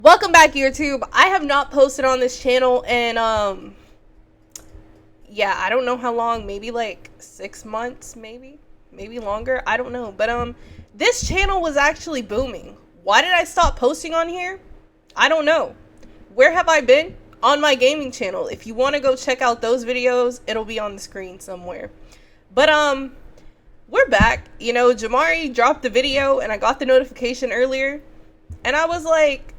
Welcome back, YouTube. I have not posted on this channel and yeah, I don't know how long, maybe like 6 months, maybe longer, I don't know. But this channel was actually booming. Why did I stop posting on here? I don't know. Where have I been? On my gaming channel. If you want to go check out those videos, it'll be on the screen somewhere. But we're back. You know, Jamari dropped the video and I got the notification earlier and I was like,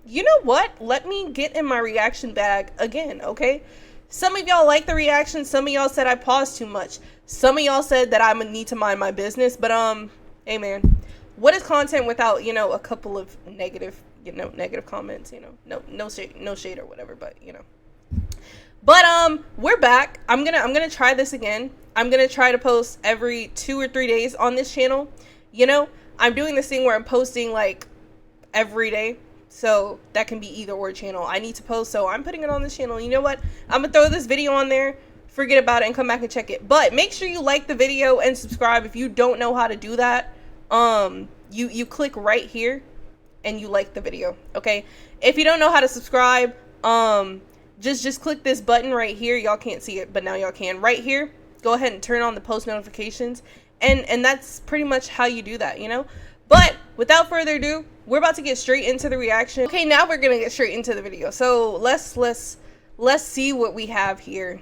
you know what? Let me get in my reaction bag again, okay? Some of y'all like the reaction. Some of y'all said I paused too much. Some of y'all said that I'm gonna need to mind my business. But hey man, what is content without, you know, a couple of negative comments? You know, no shade or whatever. But you know. But we're back. I'm gonna try this again. I'm gonna try to post every 2 or 3 days on this channel. You know, I'm doing this thing where I'm posting like every day, so that can be either or channel. I need to post, so I'm putting it on this channel. You know what, I'm gonna throw this video on there, forget about it, and come back and check it. But make sure you like the video and subscribe. If you don't know how to do that, you click right here and you like the video, okay? If you don't know how to subscribe, just click this button right here. Y'all can't see it, but now y'all can. Right here, go ahead and turn on the post notifications, and that's pretty much how you do that, you know. But without further ado, we're about to get straight into the reaction. Okay, now we're gonna get straight into the video. So let's see what we have here.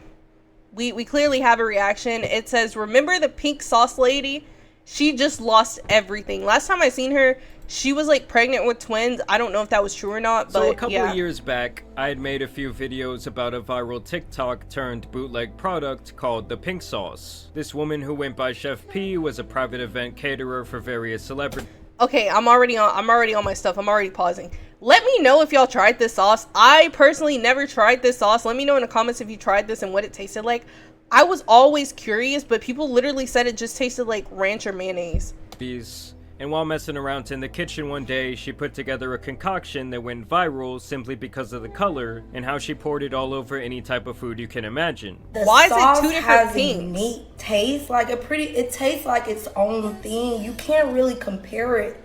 We clearly have a reaction. It says, "Remember the pink sauce lady? She just lost everything. Last time I seen her, she was like pregnant with twins. I don't know if that was true or not, but so a couple yeah. of years back, I had made a few videos about a viral TikTok turned bootleg product called the pink sauce. This woman who went by Chef P was a private event caterer for various celebrities. Okay, I'm already on my stuff. I'm already pausing. Let me know if y'all tried this sauce. I personally never tried this sauce. Let me know in the comments if you tried this and what it tasted like. I was always curious, but people literally said it just tasted like ranch or mayonnaise. And while messing around in the kitchen one day, she put together a concoction that went viral simply because of the color and how she poured it all over any type of food you can imagine. Why is it two different pinks? A unique taste, like it tastes like its own thing. You can't really compare it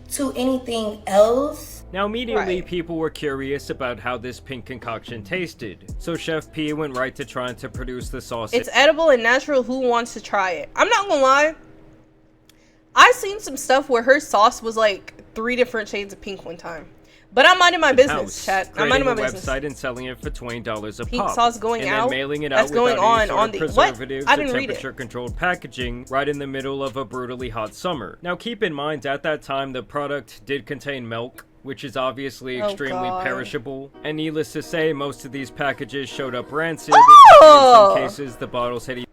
to anything else. Now immediately people were curious about how this pink concoction tasted, so Chef P went right to trying to produce the sauce. It's edible and natural. Who wants to try it? I'm not gonna lie, I seen some stuff where her sauce was like 3 different shades of pink one time. But I'm minding my business, chat. I'm minding my business. Website and selling it for $20 a pink pop. sauce going and out. Then mailing it That's out going without on any the preservatives what? I didn't or read it. temperature-controlled packaging, right in the middle of a brutally hot summer. Now keep in mind, at that time, the product did contain milk, which is obviously extremely perishable. And needless to say, most of these packages showed up rancid. Oh! In some cases, the bottles had.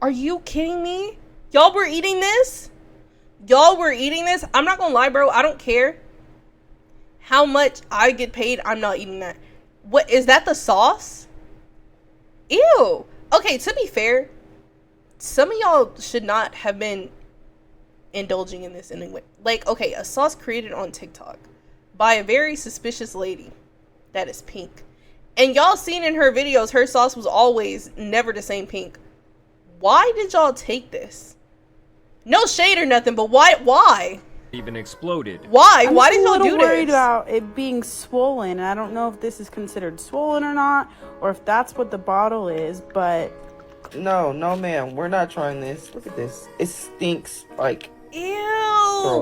Are you kidding me? Y'all were eating this? Y'all were eating this? I'm not gonna lie, bro. I don't care how much I get paid. I'm not eating that. What is that? The sauce? Ew. Okay, to be fair, some of y'all should not have been indulging in this anyway. Like, okay, a sauce created on TikTok by a very suspicious lady that is pink, and y'all seen in her videos her sauce was always never the same pink. Why did y'all take this? No shade or nothing, but why Even exploded. Why did y'all do this? I'm a little worried about it being swollen, and I don't know if this is considered swollen or not, or if that's what the bottle is, but no ma'am, we're not trying this. Look at this, it stinks like ew.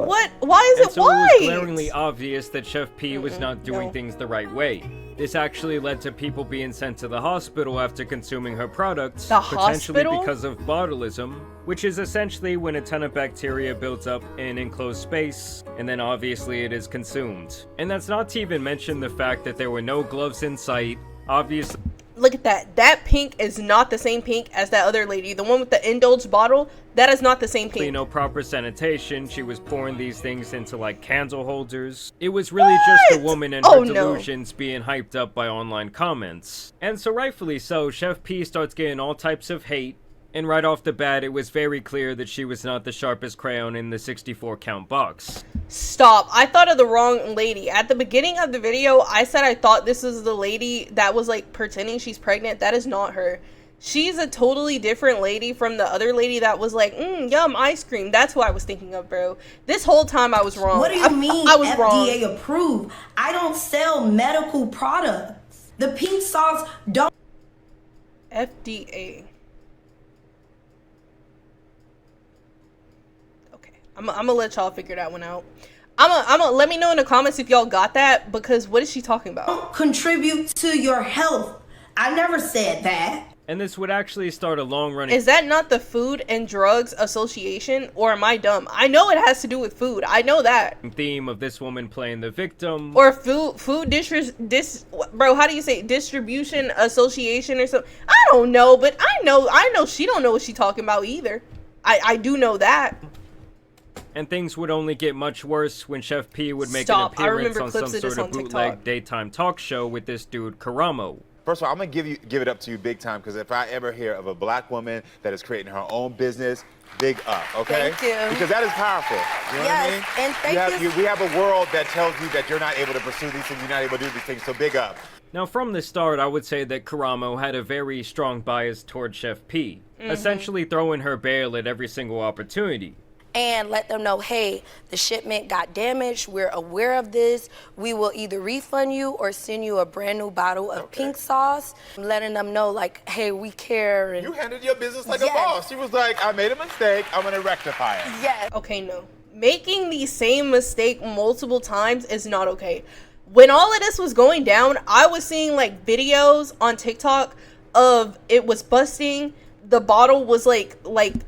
What? Why is it so white? It was glaringly obvious that Chef P was not doing things the right way. This actually led to people being sent to the hospital after consuming her products, potentially because of botulism, which is essentially when a ton of bacteria builds up in an enclosed space, and then obviously it is consumed. And that's not to even mention the fact that there were no gloves in sight, obviously. Look at that. That pink is not the same pink as that other lady. The one with the indulged bottle, that is not the same pink. No proper sanitation. She was pouring these things into like candle holders. It was really just a woman and her delusions being hyped up by online comments. And so rightfully so, Chef P starts getting all types of hate. And right off the bat, it was very clear that she was not the sharpest crayon in the 64 count box. Stop. I thought of the wrong lady. At the beginning of the video, I said I thought this was the lady that was like pretending she's pregnant. That is not her. She's a totally different lady from the other lady that was like, yum, ice cream. That's who I was thinking of, bro. This whole time I was wrong. What do you mean I was FDA wrong. approved? I don't sell medical products. The pink sauce don't. FDA. Okay, I'm gonna let y'all figure that one out. I'm gonna let me know in the comments if y'all got that, because what is she talking about? Contribute to your health. I never said that. And this would actually start a long-running... Is that not the Food and Drugs Association, or am I dumb? I know it has to do with food. I know that. ...theme of this woman playing the victim. Or bro, how do you say it? Distribution Association or something? I don't know, but I know she don't know what she talking about either. I do know that. And things would only get much worse when Chef P would make Stop. an appearance on clips some of this sort of on bootleg TikTok. daytime talk show with this dude, Karamo. First of all, I'm gonna give it up to you big time, because if I ever hear of a black woman that is creating her own business, big up, okay? Thank you. Because that is powerful. You know what I mean? And thank you. We have a world that tells you that you're not able to pursue these things, you're not able to do these things, so big up. Now, from the start, I would say that Karamo had a very strong bias toward Chef P, essentially throwing her bail at every single opportunity. And let them know, hey, the shipment got damaged. We're aware of this. We will either refund you or send you a brand new bottle of pink sauce. Letting them know, like, hey, we care. And You handled your business like a boss. She was like, I made a mistake, I'm gonna rectify it. yes. Okay, no. Making the same mistake multiple times is not okay. When all of this was going down, I was seeing like videos on TikTok of it was busting. The bottle was like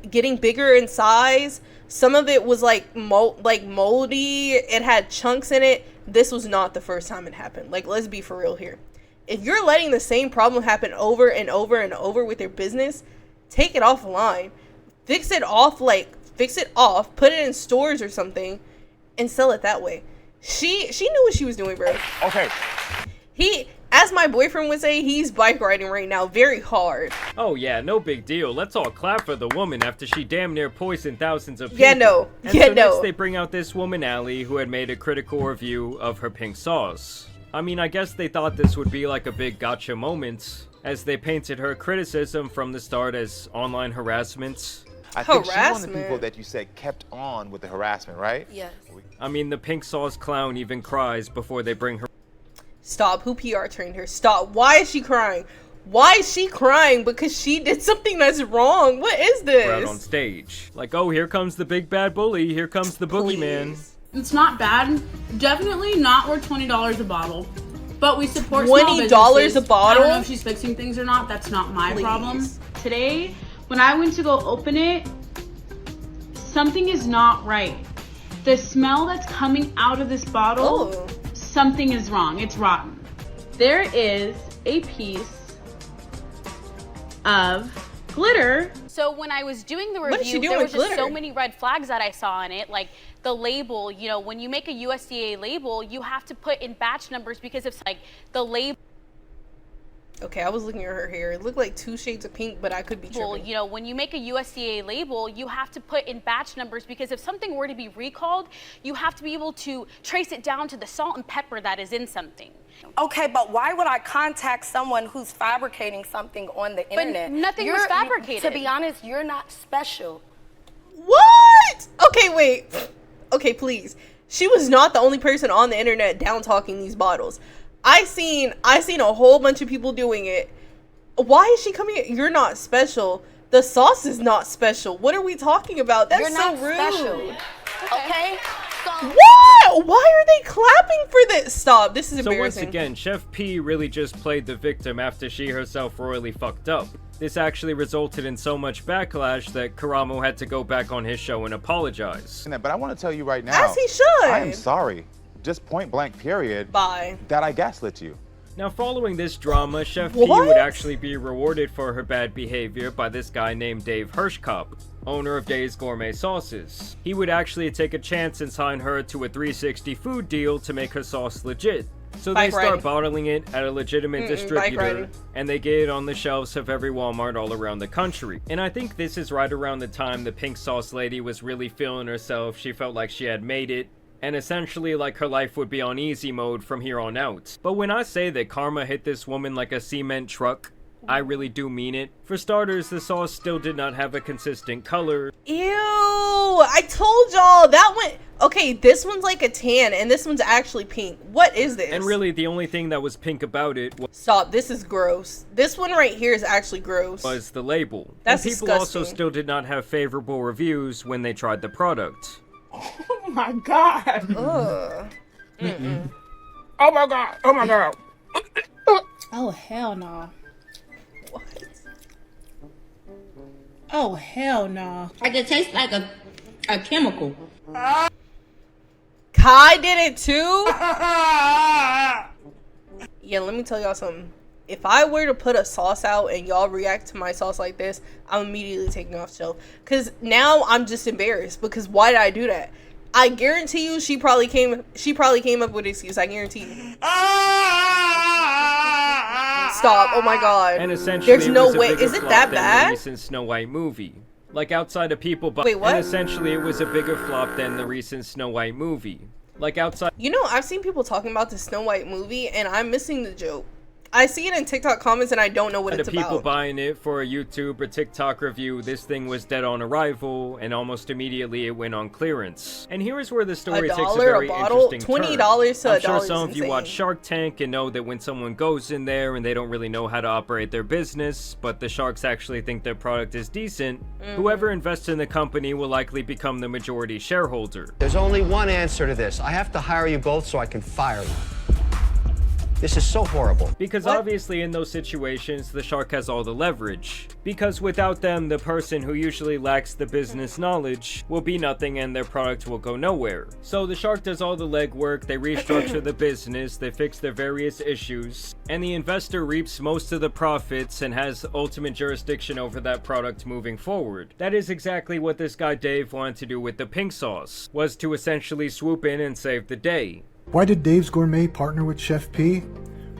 getting bigger in size. Some of it was like moldy. It had chunks in it. This was not the first time it happened. Like, let's be for real here. If you're letting the same problem happen over and over and over with your business, take it offline. Fix it off, put it in stores or something, and sell it that way. She knew what she was doing, bro. Okay. As my boyfriend would say, he's bike riding right now very hard. Oh yeah, no big deal. Let's all clap for the woman after she damn near poisoned thousands of people. Yeah, no. And Yeah, so no. next they bring out this woman, Allie, who had made a critical review of her pink sauce. I mean, I guess they thought this would be like a big gotcha moment, as they painted her criticism from the start as online harassment. I think she's one of the Harassment. people that you said kept on with the harassment, right? Yes. I mean, the pink sauce clown even cries before they bring her. Stop. Who PR trained her? Stop. Why is she crying? Why is she crying? Because she did something that's wrong. What is this? Out on stage. Like, oh, here comes the big bad bully. Here comes the boogeyman. Please. It's not bad. Definitely not worth $20 a bottle. But we support $20 small businesses. a bottle? I don't know if she's fixing things or not. That's not my Please. problem. Today, when I went to go open it, something is not right. The smell that's coming out of this bottle, Oh. something is wrong. It's rotten. There is a piece of glitter. So when I was doing the What is she review, doing there with was just so glitter? many red flags that I saw on it, like the label. You know, when you make a USDA label, you have to put in batch numbers because it's like the label. Okay, I was looking at her hair. It looked like 2 shades of pink, but I could be tripping. You know, when you make a USDA label, you have to put in batch numbers because if something were to be recalled, you have to be able to trace it down to the salt and pepper that is in something. Okay, but why would I contact someone who's fabricating something on the internet? nothing was fabricated. To be honest, you're not special. What? Okay, wait. Okay, please. She was not the only person on the internet down talking these bottles. I seen a whole bunch of people doing it. Why is she coming in? You're not special. The sauce is not special. What are we talking about? That's You're so not rude. special. Okay? So What? Why are they clapping for this? Stop. This is So once embarrassing. again, Chef P really just played the victim after she herself royally fucked up. This actually resulted in so much backlash that Karamo had to go back on his show and apologize. But I want to tell you right now. As he should. I am sorry. Just point blank period. Bye. That I gaslit you. Now, following this drama, Chef P What? would actually be rewarded for her bad behavior by this guy named Dave Hirschkopf, owner of Dave's Gourmet Sauces. He would actually take a chance and sign her to a 360 food deal to make her sauce legit. So they Bike start riding. bottling it at a legitimate bike distributor, riding. and they get it on the shelves of every Walmart all around the country. And I think this is right around the time the pink sauce lady was really feeling herself. She felt like she had made it, and essentially like her life would be on easy mode from here on out. But when I say that karma hit this woman like a cement truck, I really do mean it. For starters, the sauce still did not have a consistent color. Ew, I told y'all that one. Okay, this one's like a tan and this one's actually pink. What is this? And really, the only thing that was pink about it Stop, this is gross. This one right here is actually gross. was the label. That's and people disgusting. also still did not have favorable reviews when they tried the product. Oh my god. Ugh. Oh my god. Oh my god. Oh, hell no. What? Oh, hell no. Like it tastes like a chemical. Kai did it too? Yeah, let me tell y'all something. If I were to put a sauce out and y'all react to my sauce like this, I'm immediately taking it off the shelf. Because now I'm just embarrassed. Because why did I do that? I guarantee you she probably came up with an excuse. I guarantee you. Stop. Oh my god. And essentially, there's no it was a way. bigger Is it flop that than bad? the recent Snow White movie. Like outside of people, Wait, what? And essentially, it was a bigger flop than the recent Snow White movie. Like outside. You know, I've seen people talking about the Snow White movie, and I'm missing the joke. I see it in TikTok comments, and I don't know what it's people about. buying it for a YouTube or TikTok review, this thing was dead on arrival, and almost immediately it went on clearance. And here is where the story takes a very interesting $20 turn. to I'm $1 sure is some of you insane. watch Shark Tank and know that when someone goes in there and they don't really know how to operate their business, but the sharks actually think their product is decent, whoever invests in the company will likely become the majority shareholder. There's only one answer to this. I have to hire you both so I can fire you. This is so horrible. Because obviously in those situations, the shark has all the leverage. Because without them, the person who usually lacks the business knowledge will be nothing and their product will go nowhere. So the shark does all the legwork, they restructure the business, they fix their various issues, and the investor reaps most of the profits and has ultimate jurisdiction over that product moving forward. That is exactly what this guy Dave wanted to do with the pink sauce, was to essentially swoop in and save the day. Why did Dave's Gourmet partner with Chef P?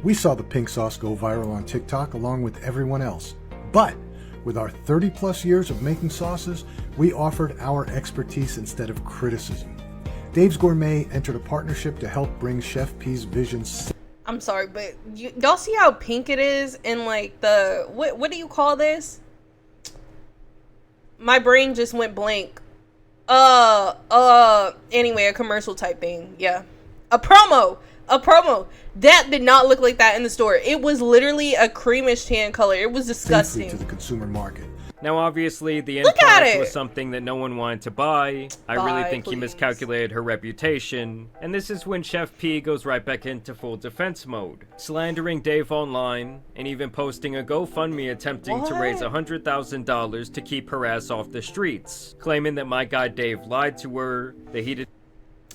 We saw the pink sauce go viral on TikTok along with everyone else. But with our 30 plus years of making sauces, we offered our expertise instead of criticism. Dave's Gourmet entered a partnership to help bring Chef P's visions. I'm sorry, but y'all see how pink it is in like the, what do you call this? My brain just went blank. Anyway, a commercial type thing. Yeah. A promo. That did not look like that in the store. It was literally a creamish tan color. It was disgusting. To the consumer market. Now, obviously, the end product was something that no one wanted to buy. I really think he miscalculated her reputation. And this is when Chef P goes right back into full defense mode, slandering Dave online, and even posting a GoFundMe attempting to raise $100,000 to keep her ass off the streets, claiming that my guy Dave lied to her, that he did.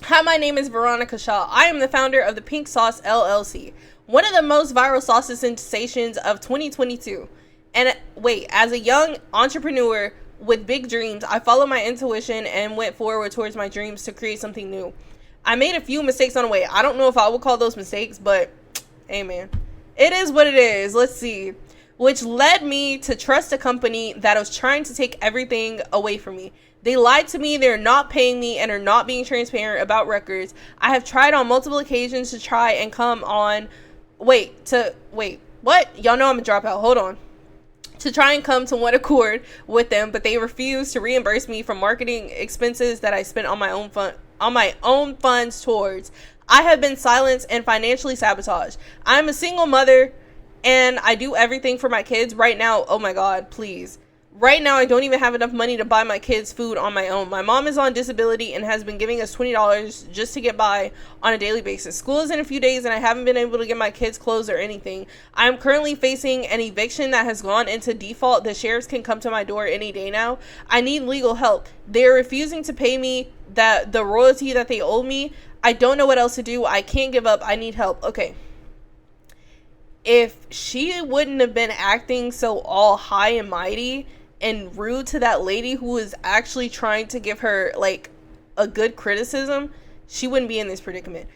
Hi, my name is Veronica Shaw. I am the founder of the Pink Sauce LLC, one of the most viral sauce sensations of 2022. And wait, as a young entrepreneur with big dreams, I followed my intuition and went forward towards my dreams to create something new. I made a few mistakes on the way. I don't know if I would call those mistakes, but hey man, it is what it is. Let's see. Which led me to trust a company that was trying to take everything away from me. They lied to me, they're not paying me, and are not being transparent about records. I have tried on multiple occasions to try and come on... Wait, what? Y'all know I'm a dropout, hold on. To try and come to one accord with them, but they refuse to reimburse me for marketing expenses that I spent on my own funds towards. I have been silenced and financially sabotaged. I'm a single mother, and I do everything for my kids right now. Oh my God, please. Right now, I don't even have enough money to buy my kids food on my own. My mom is on disability and has been giving us $20 just to get by on a daily basis. School is in a few days and I haven't been able to get my kids clothes or anything. I am currently facing an eviction that has gone into default. The sheriffs can come to my door any day now. I need legal help. They are refusing to pay me the royalty that they owe me. I don't know what else to do. I can't give up. I need help. Okay. If she wouldn't have been acting so all high and mighty and rude to that lady who was actually trying to give her like a good criticism, she wouldn't be in this predicament.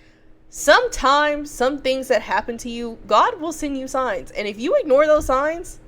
Sometimes some things that happen to you, God will send you signs, and if you ignore those signs,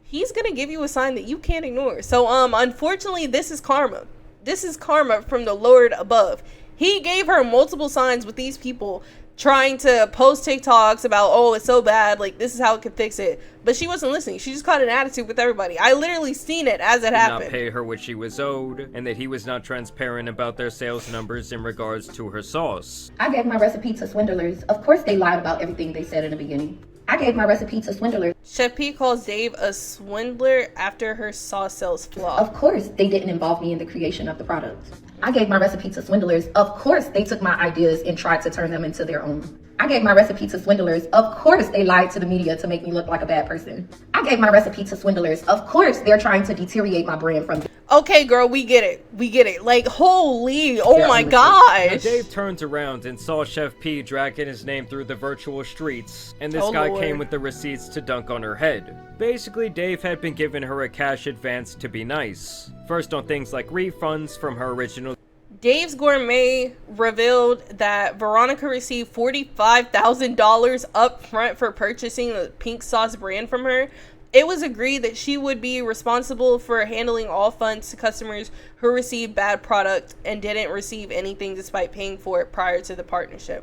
he's gonna give you a sign that you can't ignore. So unfortunately, this is karma. This is karma from the Lord above. He gave her multiple signs with these people trying to post TikToks about, oh, it's so bad, like, this is how it could fix it. But she wasn't listening. She just caught an attitude with everybody. I literally seen it as it happened. Not pay her what she was owed, and that he was not transparent about their sales numbers in regards to her sauce. I gave my recipe to swindlers. Of course they lied about everything they said in the beginning. I gave my recipe to swindlers. Chef P calls Dave a swindler after her sauce sales flop. Of course they didn't involve me in the creation of the product. I gave my recipe to swindlers. Of course they took my ideas and tried to turn them into their own. I gave my recipe to swindlers. Of course they lied to the media to make me look like a bad person. I gave my recipe to swindlers. Of course they're trying to deteriorate my brand from... Okay, girl, we get it. We get it. Like, holy, oh my gosh. Now Dave turns around and saw Chef P dragging his name through the virtual streets, and this guy came with the receipts to dunk on her head. Basically, Dave had been giving her a cash advance to be nice. First on things like refunds from her original... Dave's Gourmet revealed that Veronica received $45,000 up front for purchasing the pink sauce brand from her. It was agreed that she would be responsible for handling all funds to customers who received bad product and didn't receive anything despite paying for it prior to the partnership.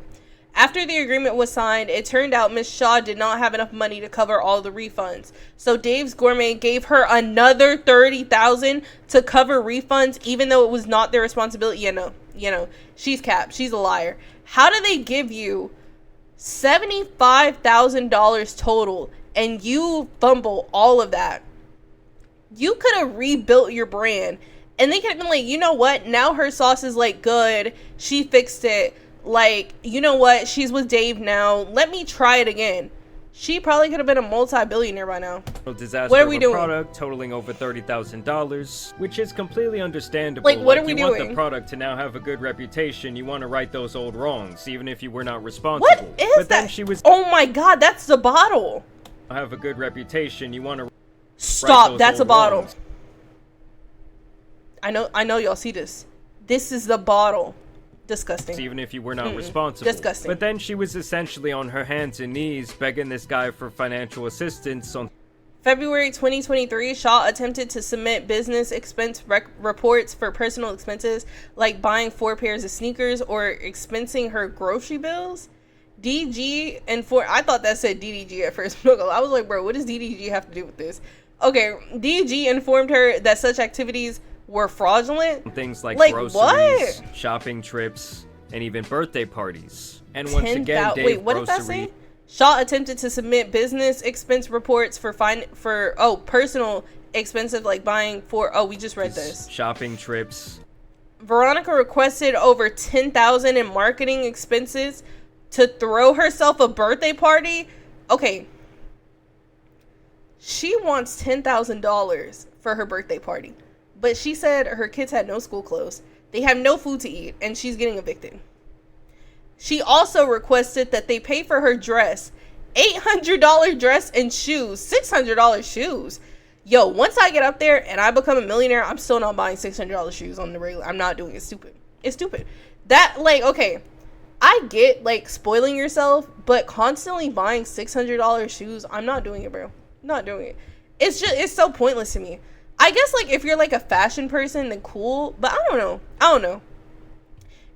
After the agreement was signed, it turned out Miss Shaw did not have enough money to cover all the refunds. So Dave's Gourmet gave her another $30,000 to cover refunds, even though it was not their responsibility. You know, she's capped. She's a liar. How do they give you $75,000 total and you fumble all of that? You could have rebuilt your brand, and they could have been like, you know what? Now her sauce is like good. She fixed it. Like, you know what? She's with Dave now. Let me try it again. She probably could have been a multi-billionaire by now. Disaster what are we doing? Product totaling over $30,000, which is completely understandable. Like, what are we you doing? Want the product to now have a good reputation. You want to right those old wrongs, even if you were not responsible. What is but that? Then she was. Oh my God, that's the bottle. Have a good reputation. You want to. Stop. That's a bottle. Wrongs. I know y'all see this. This is the bottle. Disgusting. Even if you were not responsible. Disgusting. But then she was essentially on her hands and knees begging this guy for financial assistance on February 2023, Shaw attempted to submit business expense reports for personal expenses like buying 4 pairs of sneakers or expensing her grocery bills. DG I thought that said DDG at first. I was like, bro, what does DDG have to do with this? Okay, DG informed her that such activities were fraudulent. Things like groceries, what? shopping trips, and even birthday parties. And once again, Dave wait, what did that say? Shaw attempted to submit business expense reports for personal expensive, like buying we just read this. Shopping trips. Veronica requested over $10,000 in marketing expenses to throw herself a birthday party. Okay. She wants $10,000 for her birthday party. But she said her kids had no school clothes. They have no food to eat, and she's getting evicted. She also requested that they pay for her dress. $800 dress and shoes. $600 shoes. Yo, once I get up there and I become a millionaire, I'm still not buying $600 shoes on the regular. I'm not doing it. It's stupid. It's stupid. That, like, okay, I get, like, spoiling yourself, but constantly buying $600 shoes, I'm not doing it, bro. I'm not doing it. It's so pointless to me. I guess, like, if you're, like, a fashion person, then cool. But I don't know.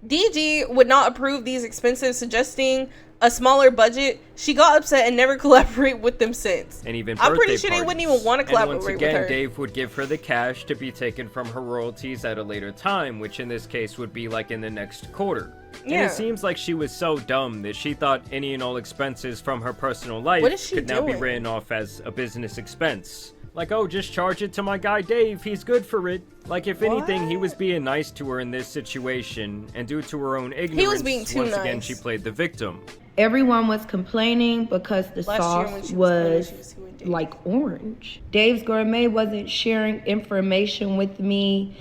DG would not approve these expenses, suggesting a smaller budget. She got upset and never collaborated with them since. And even I'm pretty sure parties. they wouldn't even want to collaborate with her. And once again, Dave would give her the cash to be taken from her royalties at a later time, which in this case would be, like, in the next quarter. Yeah. And it seems like she was so dumb that she thought any and all expenses from her personal life could now be written off as a business expense. Like, oh, just charge it to my guy Dave, he's good for it. Like, if anything, he was being nice to her in this situation, and due to her own ignorance, he was being too once again, nice. she played the victim. Everyone was complaining because the sauce was like orange. Dave's Gourmet wasn't sharing information with me.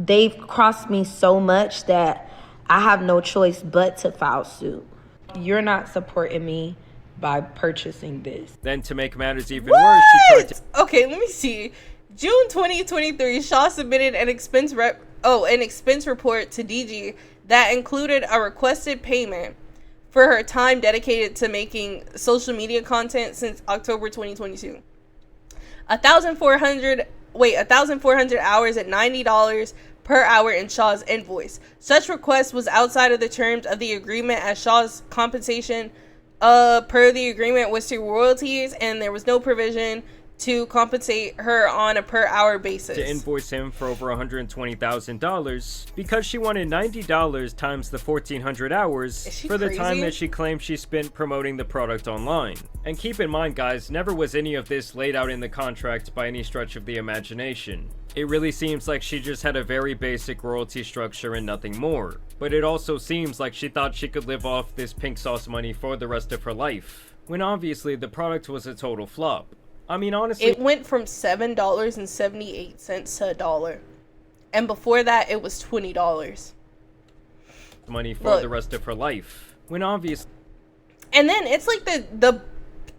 Dave crossed me so much that I have no choice but to file suit. You're not supporting me by purchasing this. Then to make matters even worse, she tried to... Okay, let me see. June 2023, Shaw submitted an expense report to DG that included a requested payment for her time dedicated to making social media content since October 2022. 1,400 hours at $90 per hour in Shaw's invoice. Such request was outside of the terms of the agreement, as Shaw's compensation per the agreement was through royalties, and there was no provision to compensate her on a per hour basis. To invoice him for over $120,000 because she wanted $90 times the 1,400 hours for the time that she claimed she spent promoting the product online. And keep in mind, guys, never was any of this laid out in the contract by any stretch of the imagination. It really seems like she just had a very basic royalty structure and nothing more. But it also seems like she thought she could live off this pink sauce money for the rest of her life, when obviously the product was a total flop. I mean, honestly, it went from $7.78 to $1, and before that it was $20 money for the rest of her life, when obviously, and then it's like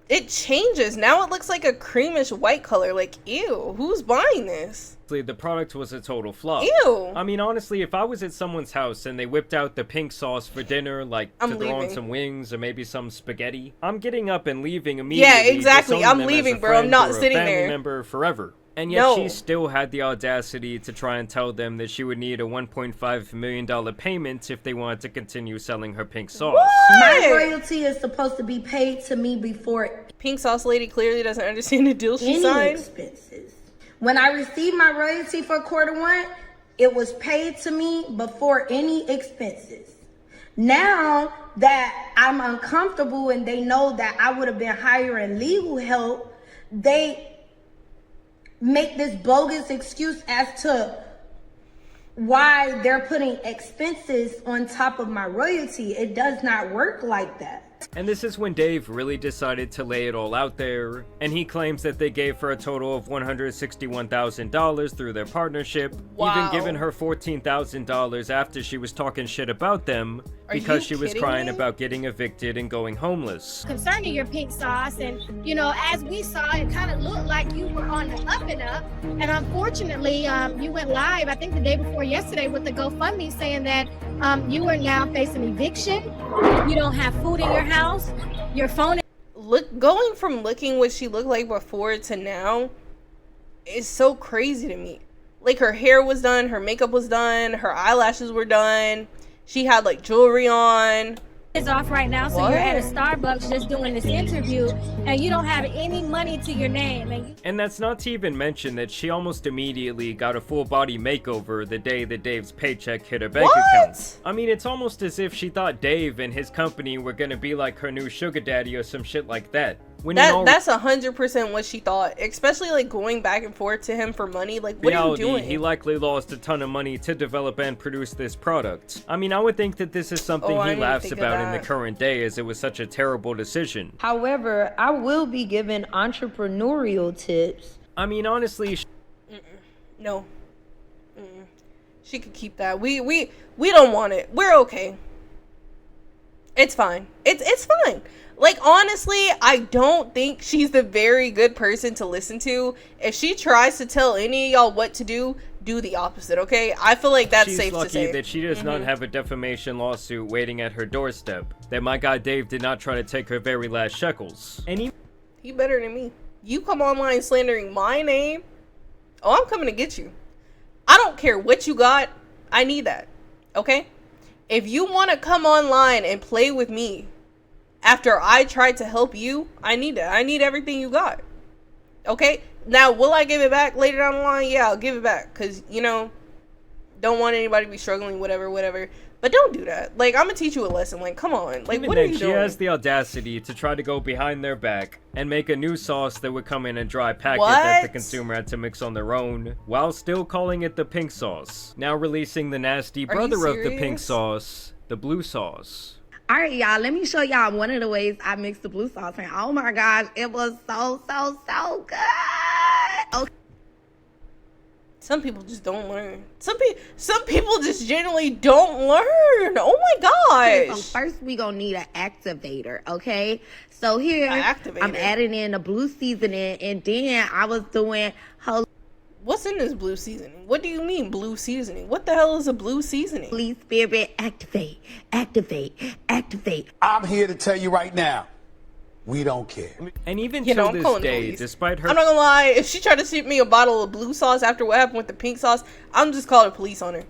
it changes. Now it looks like a creamish white color. Like, ew, who's buying this? The product was a total flop. Ew. I mean, honestly, if I was at someone's house and they whipped out the pink sauce for dinner, like to throw on some wings or maybe some spaghetti, I'm getting up and leaving immediately. Yeah, exactly. I'm leaving, bro. I'm not sitting there. Family member forever. And yet she still had the audacity to try and tell them that she would need a $1.5 million payment if they wanted to continue selling her pink sauce. What? My royalty is supposed to be paid to me before pink sauce lady clearly doesn't understand the deal she signed. Expenses. When I received my royalty for Q1, it was paid to me before any expenses. Now that I'm uncomfortable and they know that I would have been hiring legal help, they make this bogus excuse as to why they're putting expenses on top of my royalty. It does not work like that. And this is when Dave really decided to lay it all out there, and he claims that they gave her a total of $161,000 through their partnership, even giving her $14,000 after she was talking shit about them because she was crying about getting evicted and going homeless. Concerning your pink sauce, and you know, as we saw, it kind of looked like you were on the up and up, and unfortunately, you went live, I think the day before yesterday, with the GoFundMe saying that you are now facing eviction, you don't have food in your house, your phone. Going from looking what she looked like before to now is so crazy to me. Like, her hair was done, her makeup was done, her eyelashes were done, she had like jewelry on. Is off right now, so you're at a Starbucks just doing this interview and you don't have any money to your name. And that's not to even mention that she almost immediately got a full body makeover the day that Dave's paycheck hit her bank account. I mean, it's almost as if she thought Dave and his company were gonna be like her new sugar daddy or some shit like that. When that's 100% what she thought, especially like going back and forth to him for money. Like, what are you doing? He likely lost a ton of money to develop and produce this product. I mean, I would think that this is something he laughs about in the current day, as it was such a terrible decision. However, I will be giving entrepreneurial tips. I mean, honestly, no, she could keep that. We don't want it. We're okay. It's fine. It's fine. Like, honestly, I don't think she's the very good person to listen to. If she tries to tell any of y'all what to do the opposite, okay? I feel like that's safe to say. She's lucky that she does not have a defamation lawsuit waiting at her doorstep. That my guy Dave did not try to take her very last shekels. And he better than me. You come online slandering my name, oh, I'm coming to get you. I don't care what you got. I need that, okay? If you want to come online and play with me after I tried to help you, I need that. I need everything you got. Okay? Now, will I give it back later down the line? Yeah, I'll give it back. Because, you know, don't want anybody to be struggling, whatever. But don't do that. Like, I'm going to teach you a lesson. Like, come on. Like, what are you doing? She has the audacity to try to go behind their back and make a new sauce that would come in a dry packet that the consumer had to mix on their own, while still calling it the pink sauce. Now releasing the nasty brother of the pink sauce, the blue sauce. All right, y'all, let me show y'all one of the ways I mixed the blue sauce. And oh my gosh, it was so good. Okay. Some people just don't learn. Some people just generally don't learn. Oh my gosh. Okay, so first we gonna need an activator, okay? So here I'm adding in a blue seasoning, and then I was doing what's in this blue seasoning? What do you mean blue seasoning? What the hell is a blue seasoning? Holy Spirit, activate. I'm here to tell you right now, We don't care. And even to this day, despite her... I'm not gonna lie, if she tried to shoot me a bottle of blue sauce after what happened with the pink sauce, I'm just calling the police on her.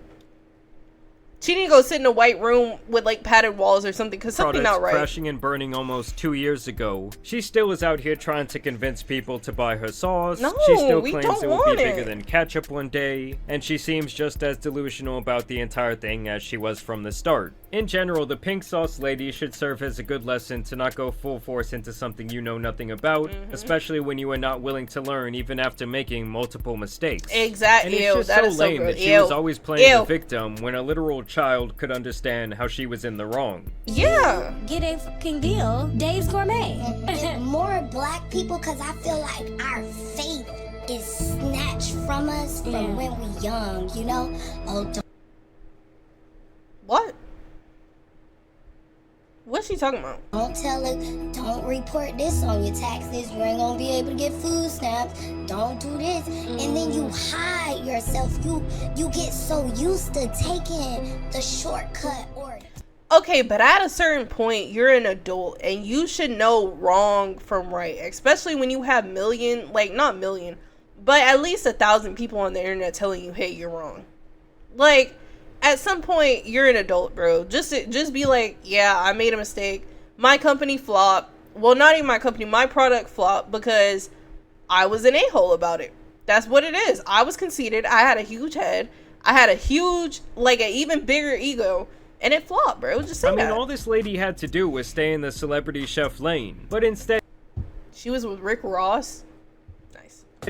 She need to go sit in a white room with like padded walls or something, because something not right. Crashing and burning almost 2 years ago, she still is out here trying to convince people to buy her sauce. No, she still we claims don't it will be want bigger it. than ketchup one day, and she seems just as delusional about the entire thing as she was from the start. In general, the pink sauce lady should serve as a good lesson to not go full force into something you know nothing about, especially when you are not willing to learn even after making multiple mistakes. Exactly. And it's just so lame that she was always playing the victim when a literal child could understand how she was in the wrong. Yeah. Get a fucking deal. Dave's Gourmet. More black people, because I feel like our faith is snatched from us from when we young, you know? Oh, what? What's she talking about? Don't tell it. Don't report this on your taxes. You ain't gonna be able to get food stamps. Don't do this. And then you hide yourself. You get so used to taking the shortcut or... Okay, but at a certain point, you're an adult and you should know wrong from right. Especially when you have not million, but at least 1,000 people on the internet telling you, hey, you're wrong. Like, at some point, you're an adult, bro. Just be like, yeah, I made a mistake. My company flopped. Well, not even my company. My product flopped because I was an a-hole about it. That's what it is. I was conceited. I had a huge head. I had a huge, like, an even bigger ego. And it flopped, bro. Just say that. All this lady had to do was stay in the celebrity chef lane. But instead... she was with Rick Ross.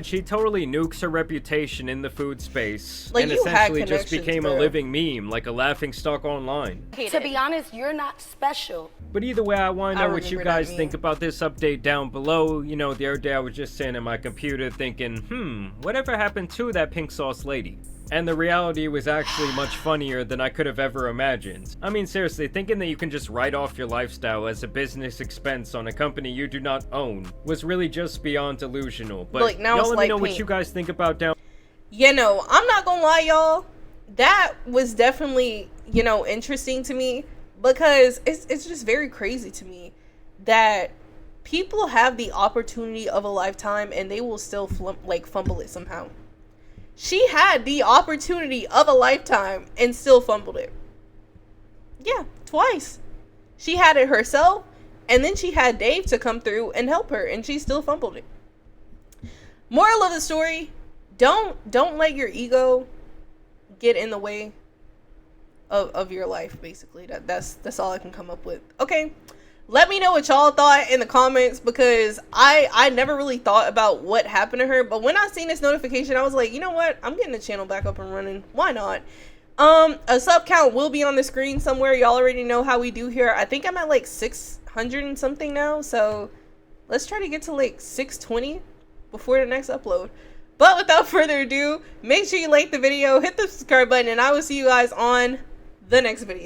She totally nukes her reputation in the food space, like, and essentially just became a living meme, like a laughingstock online. To be honest, you're not special. But either way, I want to know what you guys think about this update down below. You know, the other day I was just sitting at my computer thinking, whatever happened to that pink sauce lady? And the reality was actually much funnier than I could have ever imagined. I mean, seriously, thinking that you can just write off your lifestyle as a business expense on a company you do not own was really just beyond delusional. But like, now y'all let me know pink. what you guys think about down. You know, I'm not gonna lie, y'all. That was definitely, you know, interesting to me because it's just very crazy to me that people have the opportunity of a lifetime and they will still fumble it somehow. She had the opportunity of a lifetime and still fumbled it. Yeah, twice. She had it herself, and then she had Dave to come through and help her, and she still fumbled it. Moral of the story, don't let your ego get in the way of your life, basically. That's all I can come up with. Okay. Let me know what y'all thought in the comments, because I never really thought about what happened to her. But when I seen this notification, I was like, you know what? I'm getting the channel back up and running. Why not? A sub count will be on the screen somewhere. Y'all already know how we do here. I think I'm at like 600 and something now. So let's try to get to like 620 before the next upload. But without further ado, make sure you like the video, hit the subscribe button, and I will see you guys on the next video.